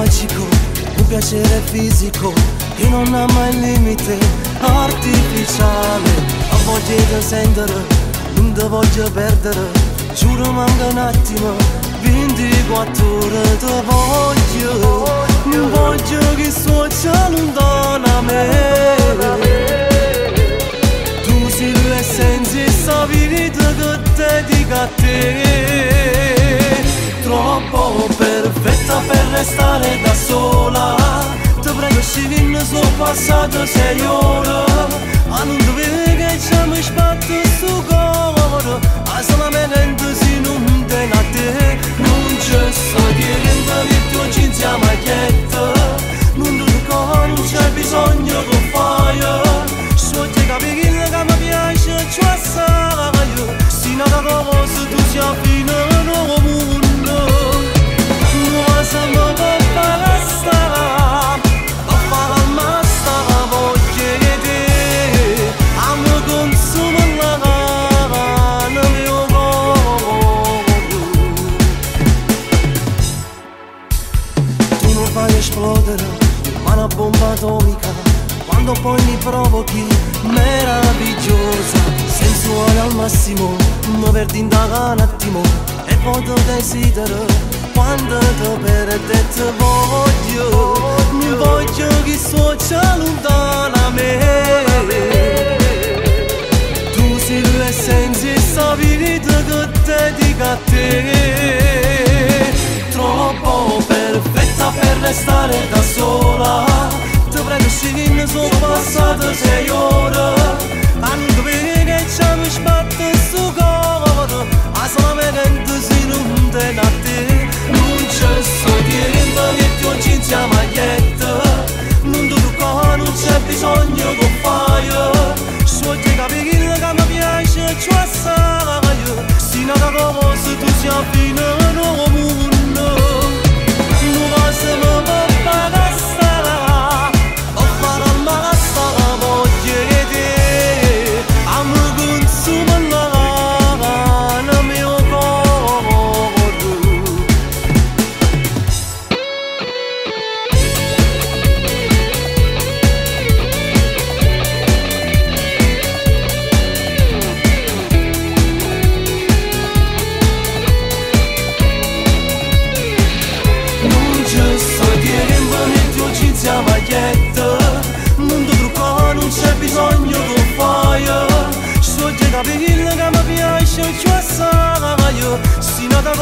magico, un piacere fisico che non ha mai limite, artificiale. Ho voglia di sentire, non ti voglio perdere, giuro manca un attimo, 24 ore ti voglio, non voglio che suoccia lontano a me. Tu sei l'essenza e sta vita che dedica a te, troppo perfetta per restare da sola. Ti prego scegliendo, sono passate 6 ore, a non dovere che ci mi sbatte su cuore, a solamente se non te a te. Non c'è niente che tu ci insieme a chiedere, non ti ricordo, non c'è bisogno che fai, so che capi che mi piace, ci assai, se non da cosa tu sia fino al mondo, non se mi può fare stare. Esplodere, ma una bomba atomica, quando poi mi provochi, meravigliosa, sensuale al massimo, mi perdi in un attimo e poi ti desidero, quando ti perdo e ti voglio, non voglio che suoccia lontano a me. Tu sei l'essenza e sta vita che dedica a te, troppo perfetta per restare da sola. Ti prego scegliendo, sono passate 6 ore, a non dovere che ci mi sbatte su cuore, a solamente se non te a te. Non c'è niente che ti oggi insieme a chiedere, non ti tocca, non c'è bisogno che fai, so che capi che mi piace, ci assai, se non da cosa tu sia fino al mondo. Se mi può fare stare, o fare al male stare, voglio di te, a me consuma nel mio cuore. Siamo a chiedere, non ti trucco, non c'è bisogno che fai, so che capi che mi piace, ci assai, se non da